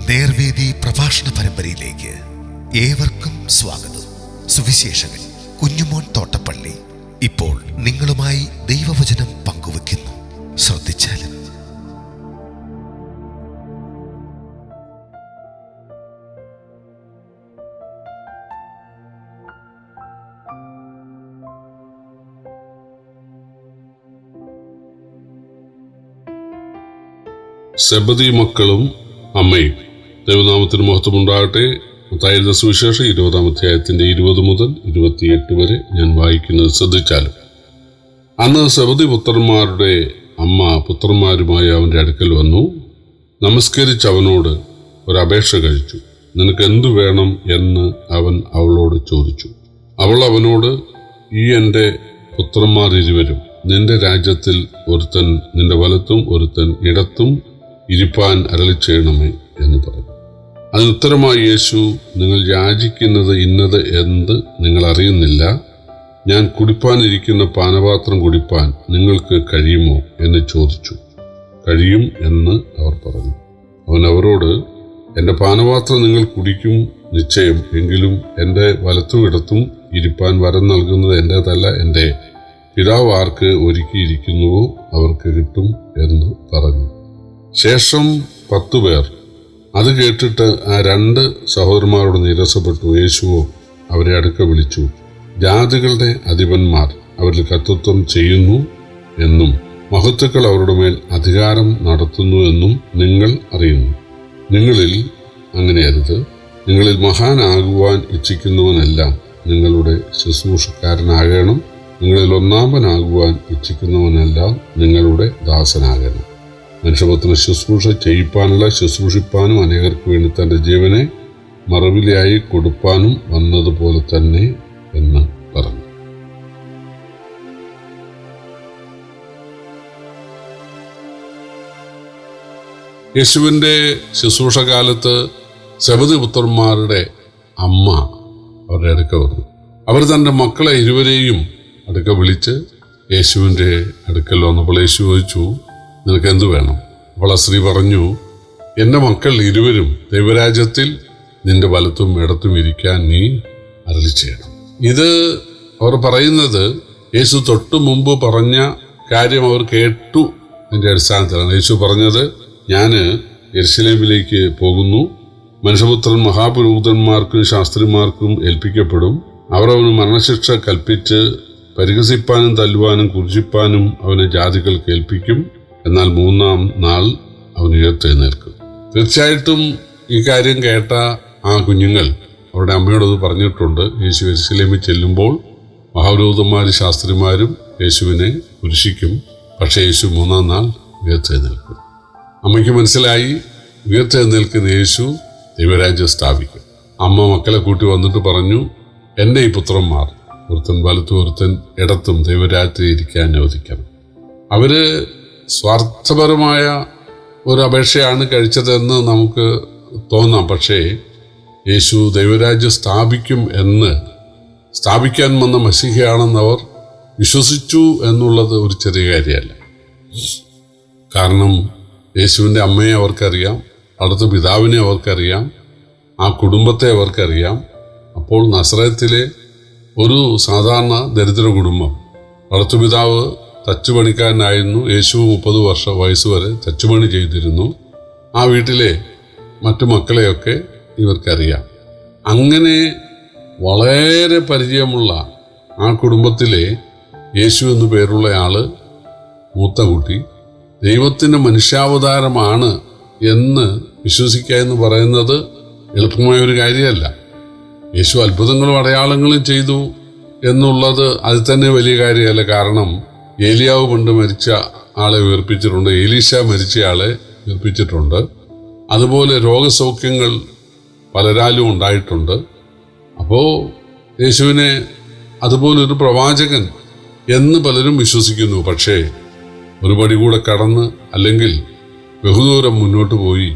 നേർവേദി പ്രഭാഷണ പരമ്പരയിലേക്ക് ഏവർക്കും സ്വാഗതം. സുവിശേഷകൻ കുഞ്ഞുമോൻ തോട്ടപ്പള്ളി ഇപ്പോൾ നിങ്ങളുമായി ദൈവവചനം പങ്കുവെക്കുന്നു. ശ്രദ്ധിച്ചാലും. സെബദി മക്കളും അമ്മയും. ദൈവനാമത്തിന് മഹത്വമുണ്ടാകട്ടെ. മത്തായി എഴുതിയ സുവിശേഷം 20-ാം അധ്യായത്തിന്റെ 20 മുതൽ 28 വരെ ഞാൻ വായിക്കുന്നത് ശ്രദ്ധിച്ചാലും. അന്ന് സെബദി പുത്രന്മാരുടെ അമ്മ പുത്രന്മാരുമായി അവന്റെ അടുക്കൽ വന്നു. നമസ്കരിച്ച് അവനോട് ഒരപേക്ഷ കഴിച്ചു. നിനക്ക് എന്തു വേണം എന്ന് അവൻ അവളോട് ചോദിച്ചു. അവൾ അവനോട്, ഈ എൻ്റെ പുത്രന്മാർ ഇരുവരും നിന്റെ രാജ്യത്തിൽ ഒരുത്തൻ നിന്റെ വലത്തും ഒരുത്തൻ ഇടത്തും ഇരിപ്പാൻ അരുളി ചെയ്യണമേ എന്ന് പറഞ്ഞു. അതിനുത്തരമായി യേശു, നിങ്ങൾ യാചിക്കുന്നത് ഇന്നത് എന്ത് നിങ്ങൾ അറിയുന്നില്ല. ഞാൻ കുടിപ്പാനിരിക്കുന്ന പാനപാത്രം കുടിപ്പാൻ നിങ്ങൾക്ക് കഴിയുമോ എന്ന് ചോദിച്ചു. കഴിയും എന്ന് അവർ പറഞ്ഞു. അവൻ അവരോട്, എൻ്റെ പാനപാത്രം നിങ്ങൾ കുടിക്കും നിശ്ചയം, എങ്കിലും എൻ്റെ വലത്തും ഇടത്തും ഇരിപ്പാൻ വരം നൽകുന്നത് എൻ്റേതല്ല, എൻ്റെ പിതാവ് ആർക്ക് ഒരുക്കിയിരിക്കുന്നുവോ അവർക്ക് കിട്ടും എന്ന് പറഞ്ഞു. ശേഷം 10 പേർ അത് കേട്ടിട്ട് ആ 2 സഹോദരന്മാരോട് നിരസപ്പെട്ടു. യേശുവോ അവരെ അടുക്ക വിളിച്ചു, ജാതികളുടെ അധിപന്മാർ അവരിൽ കർത്തൃത്വം ചെയ്യുന്നു എന്നും മഹത്തുക്കൾ അവരുടെ മേൽ അധികാരം നടത്തുന്നു എന്നും നിങ്ങൾ അറിയുന്നു. നിങ്ങളിൽ അങ്ങനെയരുത്. നിങ്ങളിൽ മഹാനാകുവാൻ ഇച്ഛിക്കുന്നവനെല്ലാം നിങ്ങളുടെ ശുശ്രൂഷക്കാരനാകണം. നിങ്ങളിൽ ഒന്നാമനാകുവാൻ ഇച്ഛിക്കുന്നവനെല്ലാം നിങ്ങളുടെ ദാസനാകണം. മനുഷ്യപുത്രന് ശുശ്രൂഷ ചെയ്യിപ്പാനല്ല, ശുശ്രൂഷിപ്പാനും അനേകർക്ക് വേണ്ടി തന്റെ ജീവനെ മറവിലയായി കൊടുപ്പാനും വന്നതുപോലെ തന്നെ എന്ന് പറഞ്ഞു. യേശുവിൻ്റെ ശുശ്രൂഷകാലത്ത് സെബദി പുത്രന്മാരുടെ അമ്മ അവരുടെ അടുക്ക വന്നു. അവർ തൻ്റെ മക്കളെ ഇരുവരെയും അടുക്ക വിളിച്ച് യേശുവിൻ്റെ അടുക്കൽ വന്നപ്പോൾ യേശു ചോദിച്ചു, നിനക്ക് എന്തു വേണം? അപ്പോൾ ആ സ്ത്രീ പറഞ്ഞു, എൻ്റെ മക്കൾ ഇരുവരും ദൈവരാജ്യത്തിൽ നിന്റെ വലത്തും ഇടത്തും ഇരിക്കാൻ നീ അരുളി ചെയ്യണം. ഇത് അവർ പറയുന്നത് യേശു തൊട്ടു മുമ്പ് പറഞ്ഞ കാര്യം അവർ കേട്ടു. അതിൻ്റെ അടിസ്ഥാനത്തിലാണ് യേശു പറഞ്ഞത്, ഞാൻ യെരുശലേമിലേക്ക് പോകുന്നു, മനുഷ്യപുത്രൻ മഹാപുരോഹിതന്മാർക്കും ശാസ്ത്രിമാർക്കും ഏൽപ്പിക്കപ്പെടും. അവർ അവന് മരണശിക്ഷ കൽപ്പിച്ച് പരിഹസിപ്പാനും തല്ലുവാനും കുരിശിപ്പാനും അവനെ ജാതികൾ കേൾപ്പിക്കും. എന്നാൽ 3-ാം നാൾ അവൻ ഉയർത്തെഴുന്നേൽക്കും. തീർച്ചയായിട്ടും ഈ കാര്യം കേട്ട ആ കുഞ്ഞുങ്ങൾ അവരുടെ അമ്മയോടത് പറഞ്ഞിട്ടുണ്ട്. യേശു യെരുശലേമിൽ ചെല്ലുമ്പോൾ മഹാപുരോഹിതന്മാരും ശാസ്ത്രിമാരും യേശുവിനെ കുരിശിക്കും, പക്ഷേ യേശു 3-ാം നാൾ ഉയർത്തെഴുന്നേൽക്കും. അമ്മയ്ക്ക് മനസ്സിലായി, ഉയർത്തെഴുന്നേൽക്കുന്ന യേശു ദൈവരാജ്യം സ്ഥാപിക്കും. അമ്മ മക്കളെ കൂട്ടി വന്നിട്ട് പറഞ്ഞു, എൻ്റെ ഈ പുത്രന്മാർ ഒരുത്തൻ വലത്തും ഒരുത്തൻ ഇടത്തും ദൈവരാജ്യത്തിൽ ഇരിക്കാൻ അനുവദിക്കണം. അവര് സ്വാർത്ഥപരമായ ഒരു അപേക്ഷയാണ് കഴിച്ചതെന്ന് നമുക്ക് തോന്നാം. പക്ഷേ യേശു ദൈവരാജ്യം സ്ഥാപിക്കും എന്ന്, സ്ഥാപിക്കാൻ വന്ന മശീഹയാണെന്നവർ വിശ്വസിച്ചു എന്നുള്ളത് ഒരു ചെറിയ കാര്യമല്ല. കാരണം യേശുവിൻ്റെ അമ്മയെ അവർക്കറിയാം, അവിടുത്തെ പിതാവിനെ അവർക്കറിയാം, ആ കുടുംബത്തെ അവർക്കറിയാം. അപ്പോൾ നസറേത്തിലെ ഒരു സാധാരണ ദരിദ്ര കുടുംബം, അവിടുത്തെ പിതാവ് തച്ചുപണിക്കാരനായിരുന്നു. യേശു 30 വയസ്സ് വരെ തച്ചുപണി ചെയ്തിരുന്നു. ആ വീട്ടിലെ മറ്റു മക്കളെയൊക്കെ ഇവർക്കറിയാം. അങ്ങനെ വളരെ പരിചയമുള്ള ആ കുടുംബത്തിലെ യേശു എന്നു പേരുള്ള ആള്, മൂത്ത കുട്ടി, ദൈവത്തിൻ്റെ മനുഷ്യാവതാരമാണ് എന്ന് വിശ്വസിക്കുക എന്ന് പറയുന്നത് എളുപ്പമായ ഒരു കാര്യമല്ല. യേശു അത്ഭുതങ്ങളും അടയാളങ്ങളും ചെയ്തു എന്നുള്ളത് അത് തന്നെ വലിയ കാര്യമല്ല. കാരണം ഏലിയാവ് പണ്ട് മരിച്ച ആളെ ഉയർപ്പിച്ചിട്ടുണ്ട്, എലീശ മരിച്ച ആളെ ഉയർപ്പിച്ചിട്ടുണ്ട്. അതുപോലെ രോഗസൗഖ്യങ്ങൾ പലരാലും ഉണ്ടായിട്ടുണ്ട്. അപ്പോൾ യേശുവിനെ അതുപോലൊരു പ്രവാചകൻ എന്ന് പലരും വിശ്വസിക്കുന്നു. പക്ഷേ ഒരു പടി കൂടെ കടന്ന്, അല്ലെങ്കിൽ ബഹുദൂരം മുന്നോട്ട് പോയി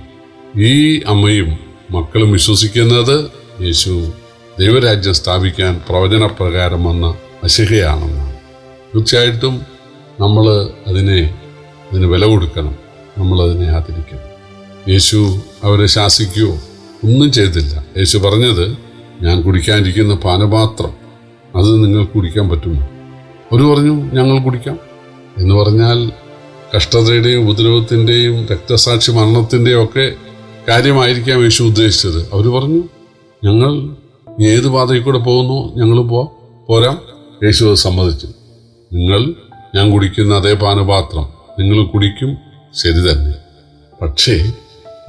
ഈ അമ്മയും മക്കളും വിശ്വസിക്കുന്നത് യേശു ദൈവരാജ്യം സ്ഥാപിക്കാൻ പ്രവചനപ്രകാരം വന്ന മശീഹയാണെന്നാണ്. തീർച്ചയായിട്ടും നമ്മൾ അതിന് വില കൊടുക്കണം, നമ്മളതിനെ ആദരിക്കണം. യേശു അവരെ ശാസിക്കുകയോ ഒന്നും ചെയ്തില്ല. യേശു പറഞ്ഞത്, ഞാൻ കുടിക്കാനിരിക്കുന്ന പാനപാത്രം അത് നിങ്ങൾക്ക് കുടിക്കാൻ പറ്റുമോ? അവർ പറഞ്ഞു, ഞങ്ങൾ കുടിക്കാം. എന്ന് പറഞ്ഞാൽ കഷ്ടതയുടെയും ഉപദ്രവത്തിൻ്റെയും രക്തസാക്ഷി മരണത്തിൻ്റെയും ഒക്കെ കാര്യമായിരിക്കാം യേശു ഉദ്ദേശിച്ചത്. അവർ പറഞ്ഞു, ഞങ്ങൾ ഏത് പാതയിൽ കൂടെ പോകുന്നു ഞങ്ങൾ പോരാം. യേശു അത് സമ്മതിച്ചു. ഞാൻ കുടിക്കുന്ന അതേ പാനപാത്രം നിങ്ങൾ കുടിക്കും, ശരി തന്നെ. പക്ഷേ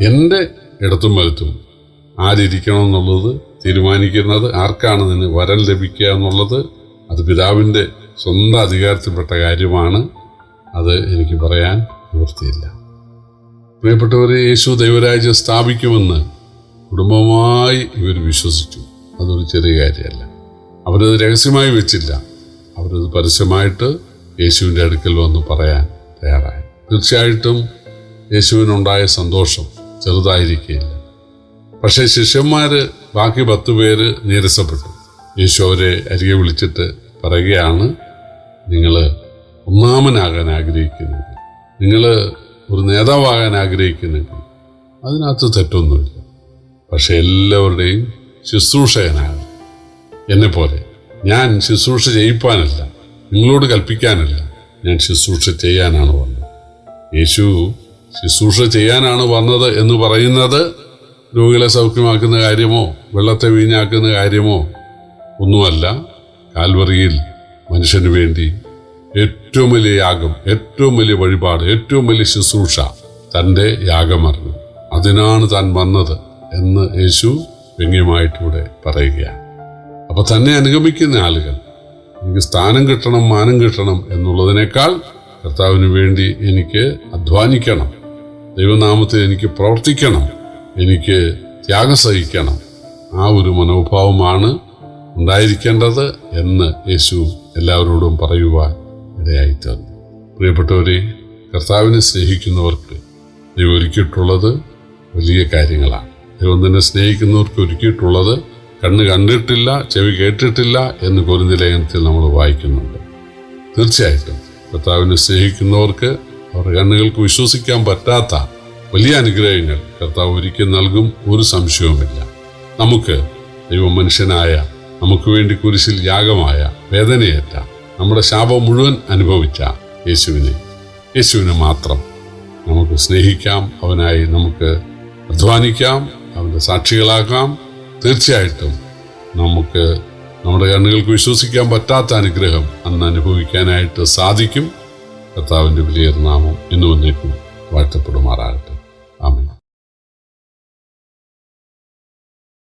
എൻ്റെ ഇടത്തും വലത്തും ആരിക്കണം എന്നുള്ളത് തീരുമാനിക്കുന്നത്, ആർക്കാണ് നിന് വരം ലഭിക്കുക എന്നുള്ളത്, അത് പിതാവിൻ്റെ സ്വന്തം അധികാരത്തിൽപ്പെട്ട കാര്യമാണ്. അത് എനിക്ക് പറയാൻ നിവൃത്തിയില്ല. പ്രിയപ്പെട്ടവരെ, യേശു ദൈവരാജ്യം സ്ഥാപിക്കുമെന്ന് കുടുംബമായി ഇവർ വിശ്വസിച്ചു. അതൊരു ചെറിയ കാര്യമല്ല. അവരത് രഹസ്യമായി വെച്ചില്ല. അവരത് പരസ്യമായിട്ട് യേശുവിൻ്റെ അടുക്കൽ വന്ന് പറയാൻ തയ്യാറായി. തീർച്ചയായിട്ടും യേശുവിനുണ്ടായ സന്തോഷം ചെറുതായിരിക്കുകയില്ല. പക്ഷേ ശിഷ്യന്മാർ, ബാക്കി 10 പേര് നീരസപ്പെട്ടു. യേശു അവരെ അരികെ വിളിച്ചിട്ട് പറയുകയാണ്, നിങ്ങൾ ഒന്നാമനാകാൻ ആഗ്രഹിക്കുന്നെങ്കിൽ, നിങ്ങൾ ഒരു നേതാവാകാൻ ആഗ്രഹിക്കുന്നെങ്കിൽ അതിനകത്ത് തെറ്റൊന്നുമില്ല. പക്ഷെ എല്ലാവരുടെയും ശുശ്രൂഷകനാകും. എന്നെപ്പോലെ ഞാൻ ശുശ്രൂഷ ചെയ്യിപ്പാനല്ല, നിങ്ങളോട് കൽപ്പിക്കാനല്ല, ഞാൻ ശുശ്രൂഷ ചെയ്യാനാണ് വന്നത്. യേശു ശുശ്രൂഷ ചെയ്യാനാണ് വന്നത് എന്ന് പറയുന്നത് രോഗികളെ സൗഖ്യമാക്കുന്ന കാര്യമോ വെള്ളത്തെ വീഞ്ഞാക്കുന്ന കാര്യമോ ഒന്നുമല്ല. കാൽവറിയിൽ മനുഷ്യന് വേണ്ടി ഏറ്റവും വലിയ യാഗം, ഏറ്റവും വലിയ വഴിപാട്, ഏറ്റവും വലിയ ശുശ്രൂഷ, തൻ്റെ യാഗമറിഞ്ഞു. അതിനാണ് താൻ വന്നത് എന്ന് യേശു വ്യംഗ്യമായിട്ടിവിടെ പറയുകയാണ്. അപ്പൊ തന്നെ അനുഗമിക്കുന്ന ആളുകൾ, എനിക്ക് സ്ഥാനം കിട്ടണം, മാനം കിട്ടണം എന്നുള്ളതിനേക്കാൾ കർത്താവിന് വേണ്ടി എനിക്ക് അധ്വാനിക്കണം, ദൈവനാമത്തിൽ എനിക്ക് പ്രവർത്തിക്കണം, എനിക്ക് ത്യാഗം സഹിക്കണം, ആ ഒരു മനോഭാവമാണ് ഉണ്ടായിരിക്കേണ്ടത് എന്ന് യേശു എല്ലാവരോടും പറയുവാൻ ഇടയായിത്തീർന്നു. പ്രിയപ്പെട്ടവരെ, കർത്താവിനെ സ്നേഹിക്കുന്നവർക്ക് ദൈവം ഒരുക്കിയിട്ടുള്ളത് വലിയ കാര്യങ്ങളാണ്. ദൈവം തന്നെ സ്നേഹിക്കുന്നവർക്ക് ഒരുക്കിയിട്ടുള്ളത് കണ്ണ് കണ്ടിട്ടില്ല, ചെവി കേട്ടിട്ടില്ല എന്ന് കൊരിന്ത്യർ ലേഖനത്തിൽ നമ്മൾ വായിക്കുന്നുണ്ട്. തീർച്ചയായിട്ടും കർത്താവിനെ സ്നേഹിക്കുന്നവർക്ക് അവരുടെ കണ്ണുകൾക്ക് വിശ്വസിക്കാൻ പറ്റാത്ത വലിയ അനുഗ്രഹങ്ങൾ കർത്താവ് ഒരിക്കൽ നൽകും, ഒരു സംശയവുമില്ല. നമുക്ക് ദൈവം മനുഷ്യനായ, നമുക്ക് വേണ്ടി കുരിശിൽ യാഗമായ, വേദനയേറ്റ, നമ്മുടെ ശാപം മുഴുവൻ അനുഭവിച്ച യേശുവിനെ മാത്രം നമുക്ക് സ്നേഹിക്കാം. അവനായി നമുക്ക് അധ്വാനിക്കാം, അവൻ്റെ സാക്ഷികളാകാം. തീർച്ചയായിട്ടും നമുക്ക് നമ്മുടെ കണ്ണുകൾക്ക് വിശ്വസിക്കാൻ പറ്റാത്ത അനുഗ്രഹം അന്ന് അനുഭവിക്കാനായിട്ട് സാധിക്കും. കർത്താവിൻ്റെ വലിയ നാമം ഇന്നും എന്നേക്കും വാഴ്ത്തപ്പെടും.